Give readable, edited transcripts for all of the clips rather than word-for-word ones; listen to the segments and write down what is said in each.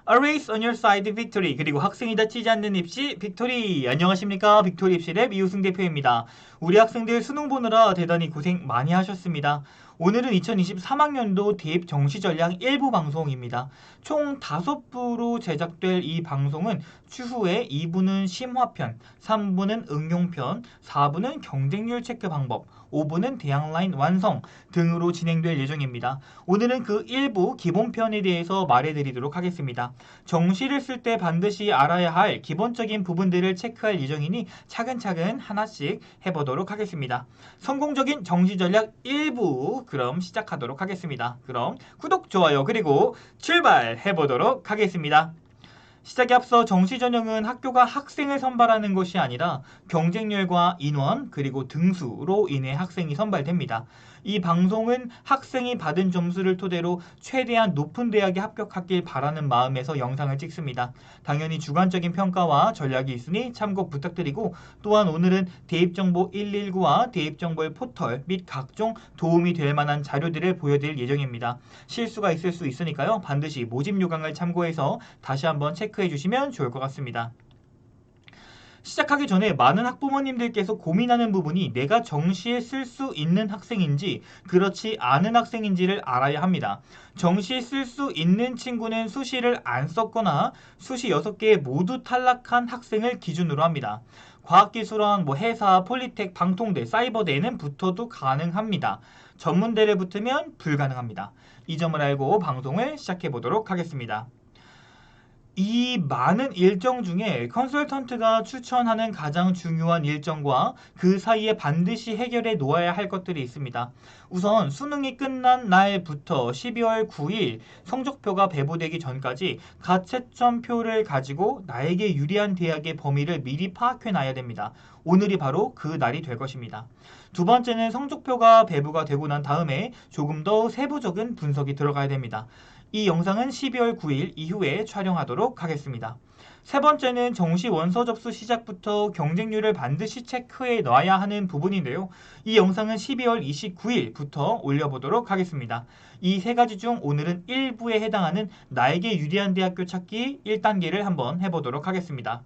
A race on your side, victory. 그리고 학생이 다치지 않는 입시, 빅토리. 안녕하십니까? 빅토리 입시랩 이우승 대표입니다. 우리 학생들 수능 보느라 대단히 고생 많이 하셨습니다. 오늘은 2023학년도 대입 정시 전략 1부 방송입니다. 총 5부로 제작될 이 방송은 추후에 2부는 심화편, 3부는 응용편, 4부는 경쟁률 체크 방법, 5부는 대학라인 완성 등으로 진행될 예정입니다. 오늘은 그 1부 기본편에 대해서 말해드리도록 하겠습니다. 정시를 쓸 때 반드시 알아야 할 기본적인 부분들을 체크할 예정이니 차근차근 하나씩 해보도록 하겠습니다. 성공적인 정시 전략 1부 그럼 시작하도록 하겠습니다. 그럼 구독, 좋아요 그리고 출발해보도록 하겠습니다. 시작에 앞서 정시 전형은 학교가 학생을 선발하는 것이 아니라 경쟁률과 인원 그리고 등수로 인해 학생이 선발됩니다. 이 방송은 학생이 받은 점수를 토대로 최대한 높은 대학에 합격하길 바라는 마음에서 영상을 찍습니다. 당연히 주관적인 평가와 전략이 있으니 참고 부탁드리고, 또한 오늘은 대입정보 119와 대입정보의 포털 및 각종 도움이 될 만한 자료들을 보여드릴 예정입니다. 실수가 있을 수 있으니까요. 반드시 모집 요강을 참고해서 다시 한번 체크해 주시면 좋을 것 같습니다. 시작하기 전에 많은 학부모님들께서 고민하는 부분이 내가 정시에 쓸 수 있는 학생인지 그렇지 않은 학생인지를 알아야 합니다. 정시에 쓸 수 있는 친구는 수시를 안 썼거나 수시 6개 모두 탈락한 학생을 기준으로 합니다. 과학기술원, 회사, 폴리텍, 방통대, 사이버대에는 붙어도 가능합니다. 전문대를 붙으면 불가능합니다. 이 점을 알고 방송을 시작해 보도록 하겠습니다. 이 많은 일정 중에 컨설턴트가 추천하는 가장 중요한 일정과 그 사이에 반드시 해결해 놓아야 할 것들이 있습니다. 우선 수능이 끝난 날부터 12월 9일 성적표가 배부되기 전까지 가채점표를 가지고 나에게 유리한 대학의 범위를 미리 파악해 놔야 됩니다. 오늘이 바로 그 날이 될 것입니다. 두 번째는 성적표가 배부가 되고 난 다음에 조금 더 세부적인 분석이 들어가야 됩니다. 이 영상은 12월 9일 이후에 촬영하도록 하겠습니다. 세 번째는 정시 원서 접수 시작부터 경쟁률을 반드시 체크해 놔야 하는 부분인데요. 이 영상은 12월 29일부터 올려보도록 하겠습니다. 이 세 가지 중 오늘은 1부에 해당하는 나에게 유리한 대학교 찾기 1단계를 한번 해보도록 하겠습니다.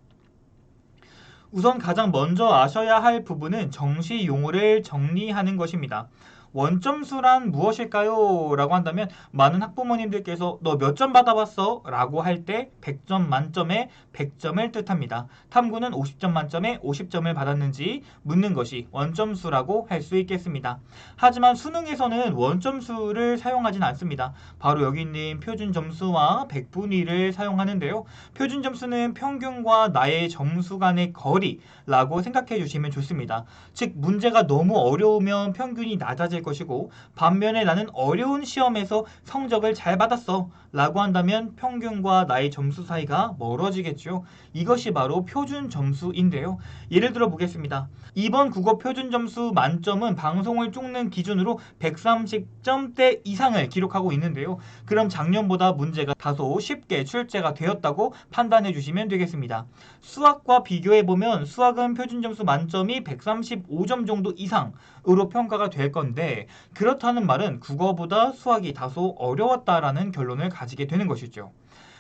우선 가장 먼저 아셔야 할 부분은 정시 용어를 정리하는 것입니다. 원점수란 무엇일까요? 라고 한다면 많은 학부모님들께서 너 몇 점 받아봤어? 라고 할 때 100점 만점에 100점을 뜻합니다. 탐구는 50점 만점에 50점을 받았는지 묻는 것이 원점수라고 할 수 있겠습니다. 하지만 수능에서는 원점수를 사용하진 않습니다. 바로 여기 있는 표준점수와 백분위를 사용하는데요. 표준점수는 평균과 나의 점수 간의 거리라고 생각해 주시면 좋습니다. 즉 문제가 너무 어려우면 평균이 낮아질 것이고, 반면에 나는 어려운 시험에서 성적을 잘 받았어 라고 한다면 평균과 나의 점수 사이가 멀어지겠죠. 이것이 바로 표준 점수인데요. 예를 들어 보겠습니다. 이번 국어 표준 점수 만점은 방송을 찍는 기준으로 130점대 이상을 기록하고 있는데요. 그럼 작년보다 문제가 다소 쉽게 출제가 되었다고 판단해 주시면 되겠습니다. 수학과 비교해 보면 수학은 표준 점수 만점이 135점 정도 이상으로 평가가 될 건데, 그렇다는 말은 국어보다 수학이 다소 어려웠다라는 결론을 가지게 되는 것이죠.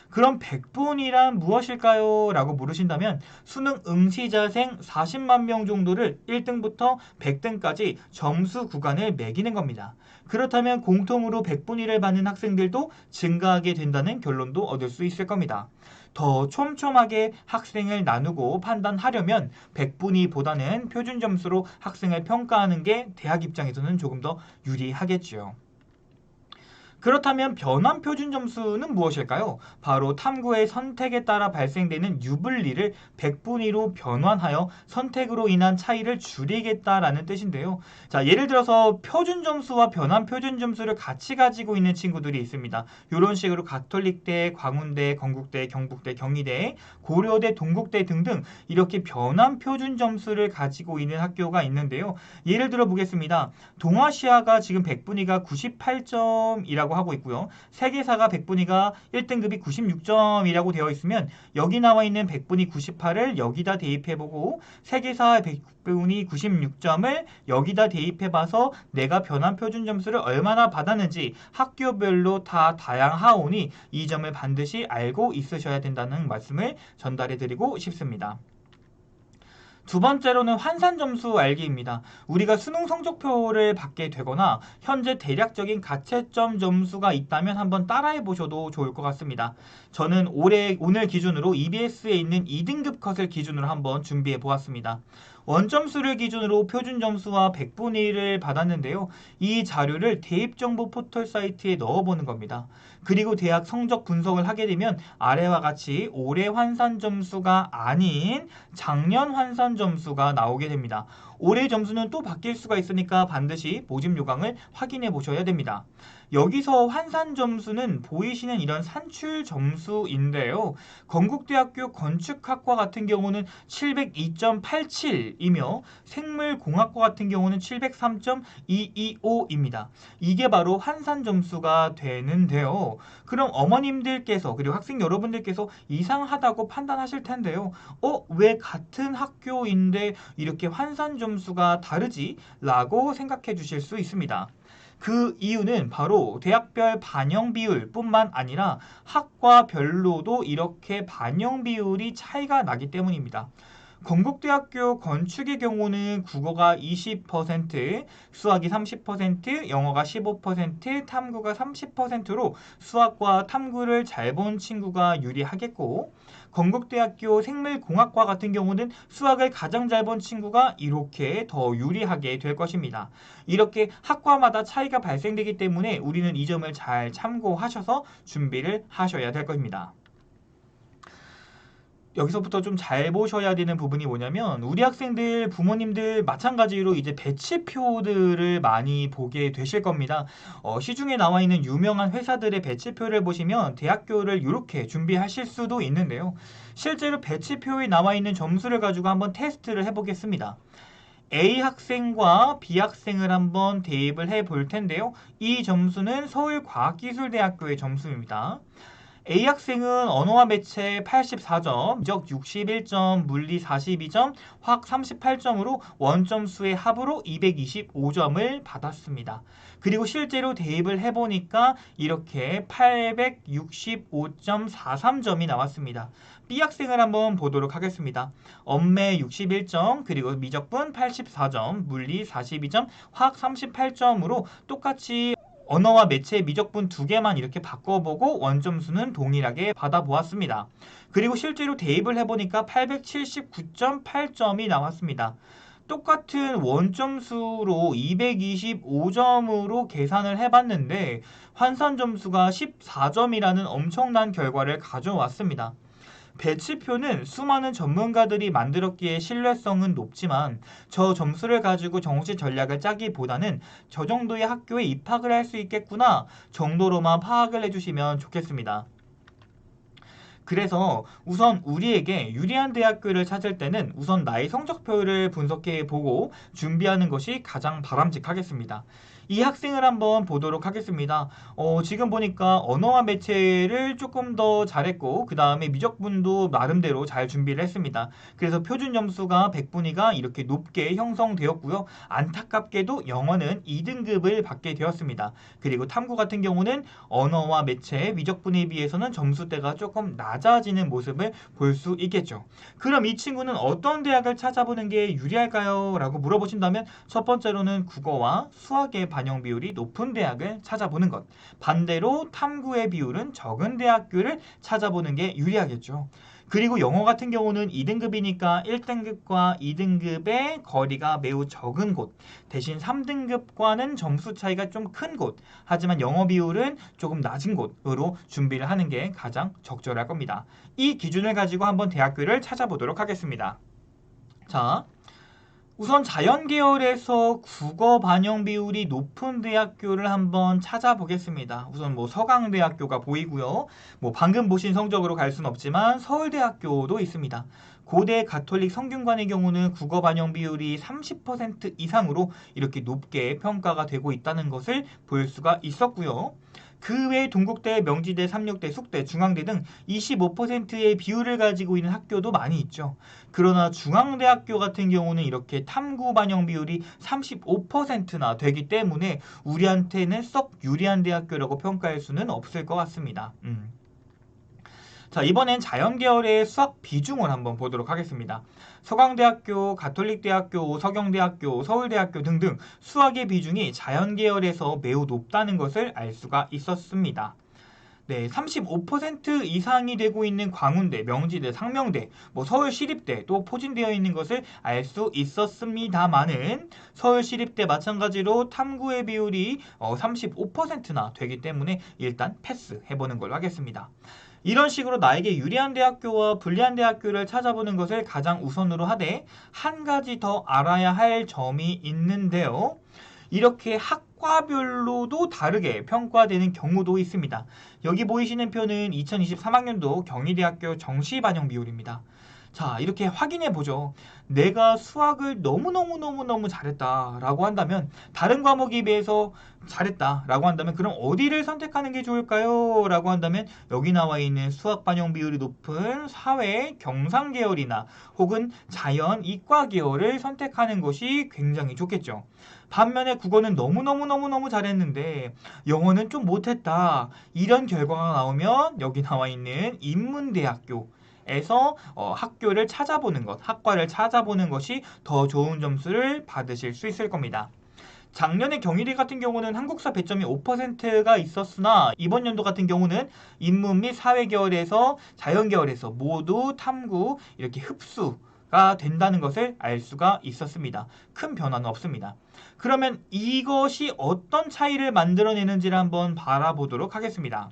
그럼 백분이란 무엇일까요? 라고 물으신다면 수능 응시자생 40만 명 정도를 1등부터 100등까지 점수 구간을 매기는 겁니다. 그렇다면 공통으로 백분위를 받는 학생들도 증가하게 된다는 결론도 얻을 수 있을 겁니다. 더 촘촘하게 학생을 나누고 판단하려면 백분위보다는 표준 점수로 학생을 평가하는 게 대학 입장에서는 조금 더 유리하겠죠. 그렇다면 변환 표준 점수는 무엇일까요? 바로 탐구의 선택에 따라 발생되는 유불리를 백분위로 변환하여 선택으로 인한 차이를 줄이겠다라는 뜻인데요. 자, 예를 들어서 표준 점수와 변환 표준 점수를 같이 가지고 있는 친구들이 있습니다. 이런 식으로 가톨릭대, 광운대, 건국대, 경북대, 경희대, 고려대, 동국대 등등 이렇게 변환 표준 점수를 가지고 있는 학교가 있는데요. 예를 들어 보겠습니다. 동아시아가 지금 백분위가 98점이라고 100분위라고 하고 있고요. 세계사가 100분위가 1등급이 96점이라고 되어 있으면 여기 나와 있는 100분위 98을 여기다 대입해보고 세계사 100분위 96점을 여기다 대입해봐서 내가 변환 표준 점수를 얼마나 받았는지 학교별로 다 다양하오니 이 점을 반드시 알고 있으셔야 된다는 말씀을 전달해드리고 싶습니다. 두 번째로는 환산 점수 알기입니다. 우리가 수능 성적표를 받게 되거나 현재 대략적인 가채점 점수가 있다면 한번 따라해 보셔도 좋을 것 같습니다. 저는 오늘 기준으로 EBS에 있는 2등급 컷을 기준으로 한번 준비해 보았습니다. 원점수를 기준으로 표준 점수와 100분위를 받았는데요. 이 자료를 대입정보 포털 사이트에 넣어보는 겁니다. 그리고 대학 성적 분석을 하게 되면 아래와 같이 올해 환산 점수가 아닌 작년 환산 점수가 나오게 됩니다. 올해 점수는 또 바뀔 수가 있으니까 반드시 모집 요강을 확인해 보셔야 됩니다. 여기서 환산 점수는 보이시는 이런 산출 점수인데요. 건국대학교 건축학과 같은 경우는 702.87이며 생물공학과 같은 경우는 703.225입니다. 이게 바로 환산 점수가 되는데요. 그럼 어머님들께서 그리고 학생 여러분들께서 이상하다고 판단하실 텐데요. 왜 같은 학교인데 이렇게 환산 점수가 다르지? 라고 생각해 주실 수 있습니다. 그 이유는 바로 대학별 반영 비율 뿐만 아니라 학과별로도 이렇게 반영 비율이 차이가 나기 때문입니다. 건국대학교 건축의 경우는 국어가 20%, 수학이 30%, 영어가 15%, 탐구가 30%로 수학과 탐구를 잘 본 친구가 유리하겠고, 건국대학교 생물공학과 같은 경우는 수학을 가장 잘 본 친구가 이렇게 더 유리하게 될 것입니다. 이렇게 학과마다 차이가 발생되기 때문에 우리는 이 점을 잘 참고하셔서 준비를 하셔야 될 것입니다. 여기서부터 좀 잘 보셔야 되는 부분이 뭐냐면 우리 학생들, 부모님들 마찬가지로 이제 배치표들을 많이 보게 되실 겁니다. 시중에 나와 있는 유명한 회사들의 배치표를 보시면 대학교를 이렇게 준비하실 수도 있는데요. 실제로 배치표에 나와 있는 점수를 가지고 한번 테스트를 해보겠습니다. A 학생과 B 학생을 한번 대입을 해 볼 텐데요. 이 점수는 서울과학기술대학교의 점수입니다. A 학생은 언어와 매체 84점, 미적 61점, 물리 42점, 화학 38점으로 원점수의 합으로 225점을 받았습니다. 그리고 실제로 대입을 해보니까 이렇게 865.43점이 나왔습니다. B 학생을 한번 보도록 하겠습니다. 언매 61점, 그리고 미적분 84점, 물리 42점, 화학 38점으로 똑같이 언어와 매체 미적분 두 개만 이렇게 바꿔보고 원점수는 동일하게 받아보았습니다. 그리고 실제로 대입을 해보니까 879.8점이 나왔습니다. 똑같은 원점수로 225점으로 계산을 해봤는데 환산 점수가 14점이라는 엄청난 결과를 가져왔습니다. 배치표는 수많은 전문가들이 만들었기에 신뢰성은 높지만 저 점수를 가지고 정시 전략을 짜기보다는 저 정도의 학교에 입학을 할 수 있겠구나 정도로만 파악을 해주시면 좋겠습니다. 그래서 우선 우리에게 유리한 대학교를 찾을 때는 우선 나의 성적표를 분석해 보고 준비하는 것이 가장 바람직하겠습니다. 이 학생을 한번 보도록 하겠습니다. 지금 보니까 언어와 매체를 조금 더 잘했고 그 다음에 미적분도 나름대로 잘 준비를 했습니다. 그래서 표준 점수가 100분위가 이렇게 높게 형성되었고요. 안타깝게도 영어는 2등급을 받게 되었습니다. 그리고 탐구 같은 경우는 언어와 매체, 미적분에 비해서는 점수대가 조금 낮아지는 모습을 볼 수 있겠죠. 그럼 이 친구는 어떤 대학을 찾아보는 게 유리할까요? 라고 물어보신다면 첫 번째로는 국어와 수학의 반영 비율이 높은 대학을 찾아보는 것. 반대로 탐구의 비율은 적은 대학교를 찾아보는 게 유리하겠죠. 그리고 영어 같은 경우는 2등급이니까 1등급과 2등급의 거리가 매우 적은 곳, 대신 3등급과는 점수 차이가 좀 큰 곳, 하지만 영어 비율은 조금 낮은 곳으로 준비를 하는 게 가장 적절할 겁니다. 이 기준을 가지고 한번 대학교를 찾아보도록 하겠습니다. 자, 우선 자연계열에서 국어 반영 비율이 높은 대학교를 한번 찾아보겠습니다. 우선 서강대학교가 보이고요. 방금 보신 성적으로 갈 수는 없지만 서울대학교도 있습니다. 고대 가톨릭 성균관의 경우는 국어 반영 비율이 30% 이상으로 이렇게 높게 평가가 되고 있다는 것을 볼 수가 있었고요. 그 외 동국대, 명지대, 삼육대, 숙대, 중앙대 등 25%의 비율을 가지고 있는 학교도 많이 있죠. 그러나 중앙대학교 같은 경우는 이렇게 탐구 반영 비율이 35%나 되기 때문에 우리한테는 썩 유리한 대학교라고 평가할 수는 없을 것 같습니다. 자, 이번엔 자연계열의 수학 비중을 한번 보도록 하겠습니다. 서강대학교, 가톨릭대학교, 서경대학교, 서울대학교 등등 수학의 비중이 자연계열에서 매우 높다는 것을 알 수가 있었습니다. 네, 35% 이상이 되고 있는 광운대, 명지대, 상명대, 서울시립대 또 포진되어 있는 것을 알 수 있었습니다만은 서울시립대 마찬가지로 탐구의 비율이 35%나 되기 때문에 일단 패스해보는 걸로 하겠습니다. 이런 식으로 나에게 유리한 대학교와 불리한 대학교를 찾아보는 것을 가장 우선으로 하되 한 가지 더 알아야 할 점이 있는데요. 이렇게 학과별로도 다르게 평가되는 경우도 있습니다. 여기 보이시는 표는 2023학년도 경희대학교 정시 반영 비율입니다. 자, 이렇게 확인해 보죠. 내가 수학을 너무너무 잘했다라고 한다면, 다른 과목에 비해서 잘했다라고 한다면 그럼 어디를 선택하는 게 좋을까요? 라고 한다면 여기 나와 있는 수학 반영 비율이 높은 사회, 경상 계열이나 혹은 자연, 이과 계열을 선택하는 것이 굉장히 좋겠죠. 반면에 국어는 너무 잘했는데 영어는 좀 못했다. 이런 결과가 나오면 여기 나와 있는 인문대학교 에서 학교를 찾아보는 것, 학과를 찾아보는 것이 더 좋은 점수를 받으실 수 있을 겁니다. 작년에 경희대 같은 경우는 한국사 배점이 5%가 있었으나 이번 연도 같은 경우는 인문 및 사회 계열에서 자연 계열에서 모두 탐구 이렇게 흡수가 된다는 것을 알 수가 있었습니다. 큰 변화는 없습니다. 그러면 이것이 어떤 차이를 만들어내는지를 한번 바라보도록 하겠습니다.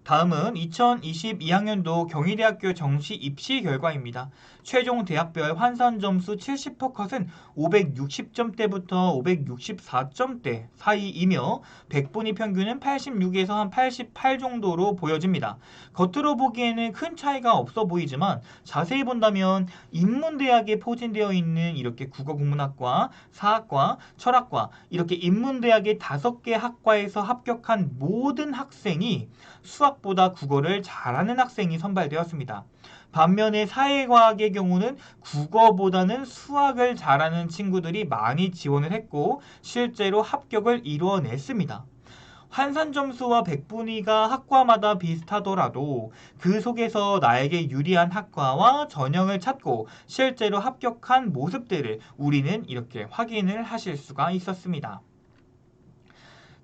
다음은 2022학년도 경희대학교 정시 입시 결과입니다. 최종 대학별 환산 점수 70%컷은 560점대부터 564점대 사이이며 백분위 평균은 86에서 한 88 정도로 보여집니다. 겉으로 보기에는 큰 차이가 없어 보이지만 자세히 본다면 인문대학에 포진되어 있는 이렇게 국어국문학과, 사학과, 철학과 이렇게 인문대학의 5개 학과에서 합격한 모든 학생이 수학보다 국어를 잘하는 학생이 선발되었습니다. 반면에 사회과학의 경우는 국어보다는 수학을 잘하는 친구들이 많이 지원을 했고 실제로 합격을 이루어냈습니다. 환산 점수와 백분위가 학과마다 비슷하더라도 그 속에서 나에게 유리한 학과와 전형을 찾고 실제로 합격한 모습들을 우리는 이렇게 확인을 하실 수가 있었습니다.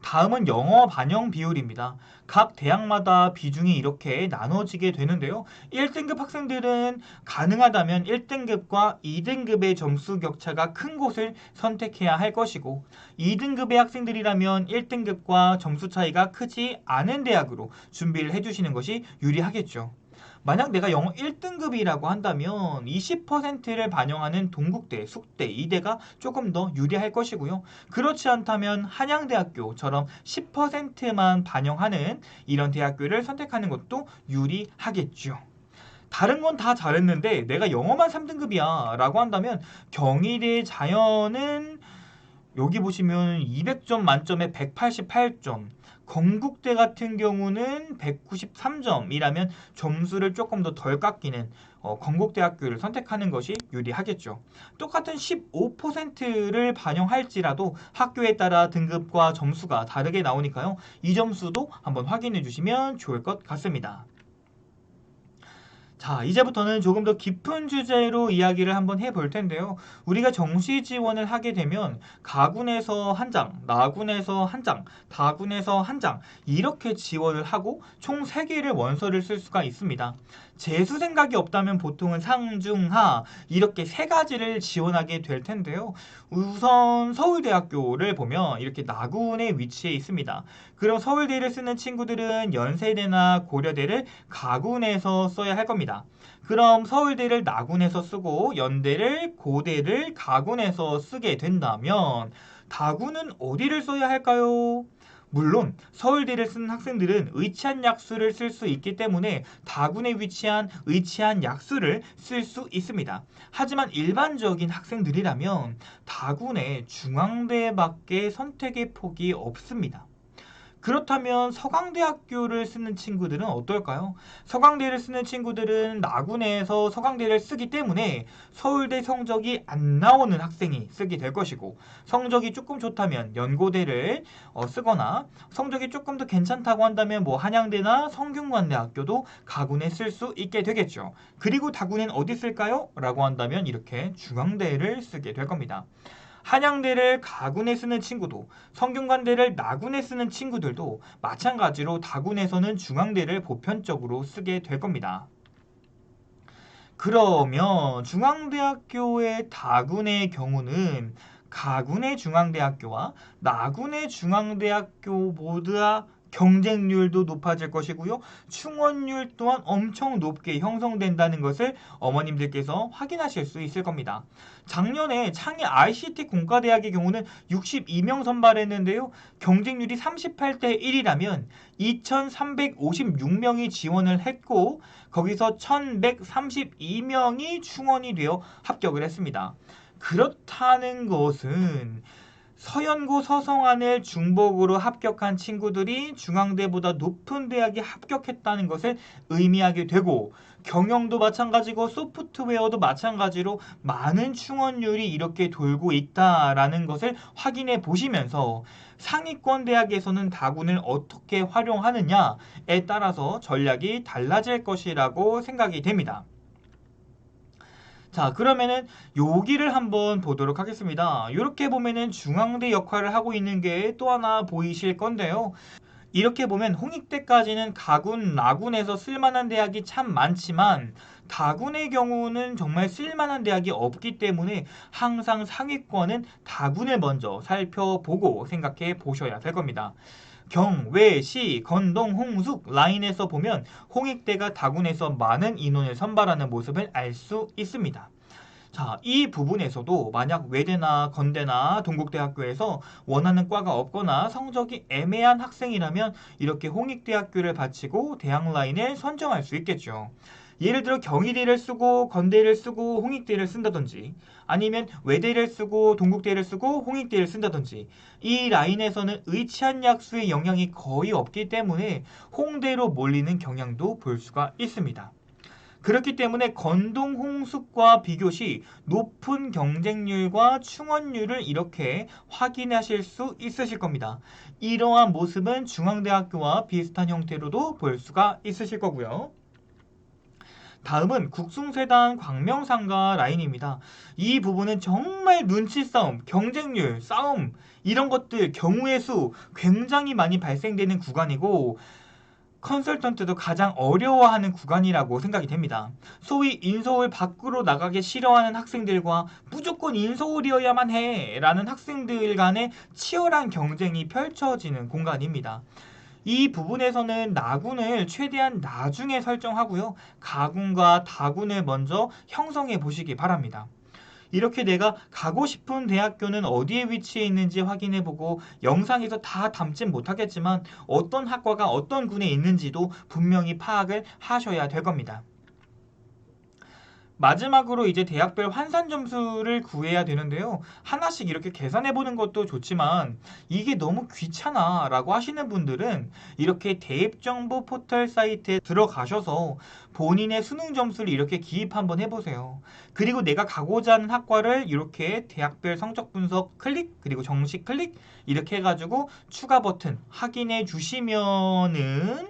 다음은 영어 반영 비율입니다. 각 대학마다 비중이 이렇게 나눠지게 되는데요. 1등급 학생들은 가능하다면 1등급과 2등급의 점수 격차가 큰 곳을 선택해야 할 것이고 2등급의 학생들이라면 1등급과 점수 차이가 크지 않은 대학으로 준비를 해주시는 것이 유리하겠죠. 만약 내가 영어 1등급이라고 한다면 20%를 반영하는 동국대, 숙대, 이대가 조금 더 유리할 것이고요. 그렇지 않다면 한양대학교처럼 10%만 반영하는 이런 대학교를 선택하는 것도 유리하겠죠. 다른 건 다 잘했는데 내가 영어만 3등급이야 라고 한다면 경희대 자연은 여기 보시면 200점 만점에 188점, 건국대 같은 경우는 193점이라면 점수를 조금 더 덜 깎이는 건국대학교를 선택하는 것이 유리하겠죠. 똑같은 15%를 반영할지라도 학교에 따라 등급과 점수가 다르게 나오니까요. 이 점수도 한번 확인해 주시면 좋을 것 같습니다. 자, 이제부터는 조금 더 깊은 주제로 이야기를 한번 해볼 텐데요. 우리가 정시 지원을 하게 되면 가군에서 한 장, 나군에서 한 장, 다군에서 한 장 이렇게 지원을 하고 총 3개를 원서를 쓸 수가 있습니다. 재수 생각이 없다면 보통은 상중하 이렇게 3가지를 지원하게 될 텐데요. 우선 서울대학교를 보면 이렇게 나군에 위치해 있습니다. 그럼 서울대를 쓰는 친구들은 연세대나 고려대를 가군에서 써야 할 겁니다. 그럼 서울대를 나군에서 쓰고 연대를 고대를 가군에서 쓰게 된다면 다군은 어디를 써야 할까요? 물론 서울대를 쓰는 학생들은 의치한 약수를 쓸 수 있기 때문에 다군에 위치한 의치한 약수를 쓸 수 있습니다. 하지만 일반적인 학생들이라면 다군의 중앙대밖에 선택의 폭이 없습니다. 그렇다면 서강대학교를 쓰는 친구들은 어떨까요? 서강대를 쓰는 친구들은 나군에서 서강대를 쓰기 때문에 서울대 성적이 안 나오는 학생이 쓰게 될 것이고, 성적이 조금 좋다면 연고대를 쓰거나, 성적이 조금 더 괜찮다고 한다면 뭐 한양대나 성균관대학교도 가군에 쓸 수 있게 되겠죠. 그리고 다군엔 어디 쓸까요? 라고 한다면 이렇게 중앙대를 쓰게 될 겁니다. 한양대를 가군에 쓰는 친구도, 성균관대를 나군에 쓰는 친구들도 마찬가지로 다군에서는 중앙대를 보편적으로 쓰게 될 겁니다. 그러면 중앙대학교의 다군의 경우는 가군의 중앙대학교와 나군의 중앙대학교 모두 다 경쟁률도 높아질 것이고요. 충원율 또한 엄청 높게 형성된다는 것을 어머님들께서 확인하실 수 있을 겁니다. 작년에 창의 ICT 공과대학의 경우는 62명 선발했는데요. 경쟁률이 38대 1이라면 2,356명이 지원을 했고 거기서 1,132명이 충원이 되어 합격을 했습니다. 그렇다는 것은 서연고 서성안을 중복으로 합격한 친구들이 중앙대보다 높은 대학에 합격했다는 것을 의미하게 되고, 경영도 마찬가지고 소프트웨어도 마찬가지로 많은 충원율이 이렇게 돌고 있다라는 것을 확인해 보시면서 상위권 대학에서는 다군을 어떻게 활용하느냐에 따라서 전략이 달라질 것이라고 생각이 됩니다. 자, 그러면은 여기를 한번 보도록 하겠습니다. 이렇게 보면은 중앙대 역할을 하고 있는 게 또 하나 보이실 건데요. 이렇게 보면 홍익대까지는 가군, 나군에서 쓸만한 대학이 참 많지만 다군의 경우는 정말 쓸만한 대학이 없기 때문에 항상 상위권은 다군을 먼저 살펴보고 생각해 보셔야 될 겁니다. 경, 외, 시, 건동, 홍숙 라인에서 보면 홍익대가 다군에서 많은 인원을 선발하는 모습을 알 수 있습니다. 자, 이 부분에서도 만약 외대나 건대나 동국대학교에서 원하는 과가 없거나 성적이 애매한 학생이라면 이렇게 홍익대학교를 바치고 대학 라인을 선정할 수 있겠죠. 예를 들어 경희대를 쓰고 건대를 쓰고 홍익대를 쓴다든지, 아니면 외대를 쓰고 동국대를 쓰고 홍익대를 쓴다든지, 이 라인에서는 의치한 약수의 영향이 거의 없기 때문에 홍대로 몰리는 경향도 볼 수가 있습니다. 그렇기 때문에 건동 홍숙과 비교시 높은 경쟁률과 충원율을 이렇게 확인하실 수 있으실 겁니다. 이러한 모습은 중앙대학교와 비슷한 형태로도 볼 수가 있으실 거고요. 다음은 국숭세단 광명상가 라인입니다. 이 부분은 정말 눈치 싸움, 경쟁률, 싸움 이런 것들 경우의 수 굉장히 많이 발생되는 구간이고, 컨설턴트도 가장 어려워하는 구간이라고 생각이 됩니다. 소위 인서울 밖으로 나가기 싫어하는 학생들과 무조건 인서울이어야만 해 라는 학생들 간의 치열한 경쟁이 펼쳐지는 공간입니다. 이 부분에서는 나군을 최대한 나중에 설정하고요. 가군과 다군을 먼저 형성해 보시기 바랍니다. 이렇게 내가 가고 싶은 대학교는 어디에 위치해 있는지 확인해보고, 영상에서 다 담진 못하겠지만 어떤 학과가 어떤 군에 있는지도 분명히 파악을 하셔야 될 겁니다. 마지막으로 이제 대학별 환산 점수를 구해야 되는데요. 하나씩 이렇게 계산해 보는 것도 좋지만 이게 너무 귀찮아 라고 하시는 분들은 이렇게 대입정보 포털 사이트에 들어가셔서 본인의 수능 점수를 이렇게 기입 한번 해보세요. 그리고 내가 가고자 하는 학과를 이렇게 대학별 성적 분석 클릭, 그리고 정식 클릭 이렇게 해가지고 추가 버튼 확인해 주시면은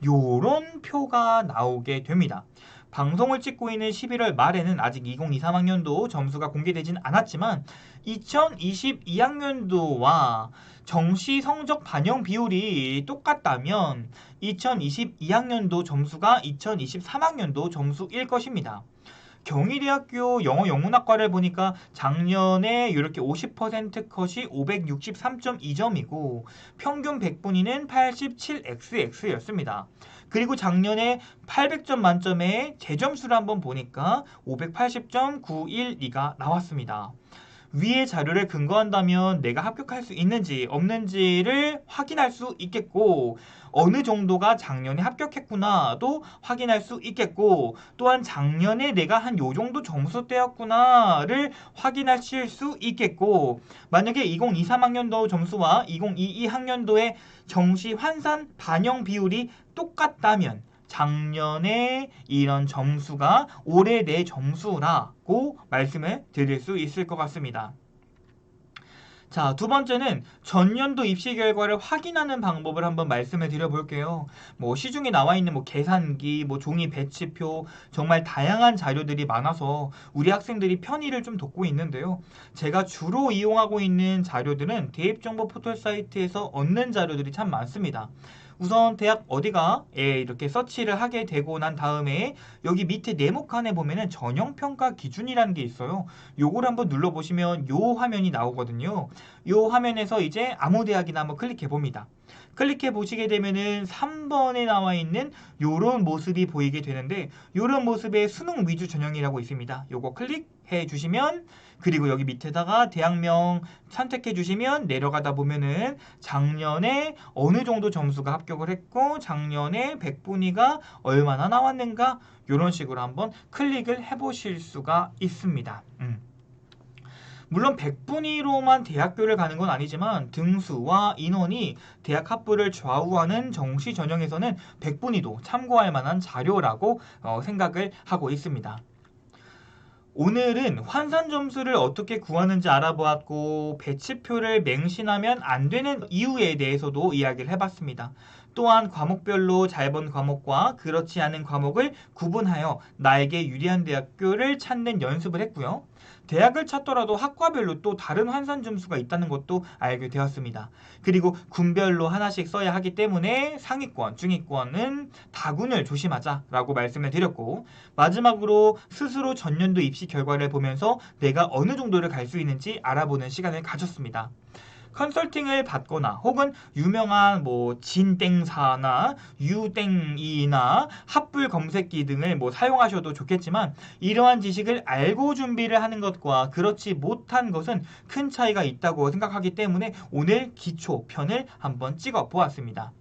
요런 표가 나오게 됩니다. 방송을 찍고 있는 11월 말에는 아직 2023학년도 점수가 공개되진 않았지만 2022학년도와 정시 성적 반영 비율이 똑같다면 2022학년도 점수가 2023학년도 점수일 것입니다. 경희대학교 영어영문학과를 보니까 작년에 이렇게 50% 컷이 563.2점이고 평균 100분위는 87xx였습니다. 그리고 작년에 800점 만점에 재점수를 한번 보니까 580.912가 나왔습니다. 위의 자료를 근거한다면 내가 합격할 수 있는지 없는지를 확인할 수 있겠고, 어느 정도가 작년에 합격했구나도 확인할 수 있겠고, 또한 작년에 내가 한 요 정도 점수대였구나를 확인하실 수 있겠고, 만약에 2023학년도 점수와 2022학년도의 정시 환산 반영 비율이 똑같다면 작년에 이런 점수가 올해 내 점수라고 말씀을 드릴 수 있을 것 같습니다. 자, 두 번째는 전년도 입시 결과를 확인하는 방법을 한번 말씀을 드려볼게요. 뭐 시중에 나와 있는 뭐 계산기, 뭐 종이 배치표, 정말 다양한 자료들이 많아서 우리 학생들이 편의를 좀 돕고 있는데요. 제가 주로 이용하고 있는 자료들은 대입정보 포털 사이트에서 얻는 자료들이 참 많습니다. 우선 대학 어디가 이렇게 서치를 하게 되고 난 다음에 여기 밑에 네모칸에 보면은 전형평가 기준이라는 게 있어요. 요걸 한번 눌러보시면 요 화면이 나오거든요. 요 화면에서 이제 아무 대학이나 한번 클릭해 봅니다. 클릭해 보시게 되면은 3번에 나와 있는 요런 모습이 보이게 되는데, 요런 모습의 수능 위주 전형이라고 있습니다. 요거 클릭해 주시면, 그리고 여기 밑에다가 대학명 선택해 주시면 내려가다 보면은 작년에 어느 정도 점수가 합격을 했고 작년에 백분위가 얼마나 나왔는가, 요런 식으로 한번 클릭을 해 보실 수가 있습니다. 물론 100분위로만 대학교를 가는 건 아니지만 등수와 인원이 대학 학부를 좌우하는 정시 전형에서는 100분위도 참고할 만한 자료라고 생각을 하고 있습니다. 오늘은 환산 점수를 어떻게 구하는지 알아보았고, 배치표를 맹신하면 안 되는 이유에 대해서도 이야기를 해봤습니다. 또한 과목별로 잘 본 과목과 그렇지 않은 과목을 구분하여 나에게 유리한 대학교를 찾는 연습을 했고요. 대학을 찾더라도 학과별로 또 다른 환산 점수가 있다는 것도 알게 되었습니다. 그리고 군별로 하나씩 써야 하기 때문에 상위권, 중위권은 다군을 조심하자라고 말씀을 드렸고, 마지막으로 스스로 전년도 입시 결과를 보면서 내가 어느 정도를 갈 수 있는지 알아보는 시간을 가졌습니다. 컨설팅을 받거나 혹은 유명한 뭐 진땡사나 유땡이나 합불 검색기 등을 뭐 사용하셔도 좋겠지만, 이러한 지식을 알고 준비를 하는 것과 그렇지 못한 것은 큰 차이가 있다고 생각하기 때문에 오늘 기초편을 한번 찍어 보았습니다.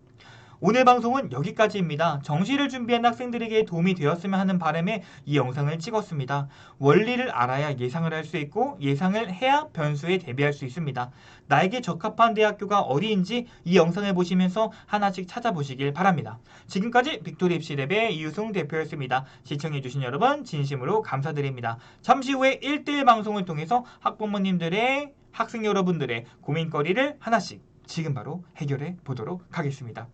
오늘 방송은 여기까지입니다. 정시를 준비한 학생들에게 도움이 되었으면 하는 바람에 이 영상을 찍었습니다. 원리를 알아야 예상을 할 수 있고 예상을 해야 변수에 대비할 수 있습니다. 나에게 적합한 대학교가 어디인지 이 영상을 보시면서 하나씩 찾아보시길 바랍니다. 지금까지 빅토리 입시랩의 이유승 대표였습니다. 시청해주신 여러분 진심으로 감사드립니다. 잠시 후에 1대1 방송을 통해서 학부모님들의, 학생 여러분들의 고민거리를 하나씩 지금 바로 해결해 보도록 하겠습니다.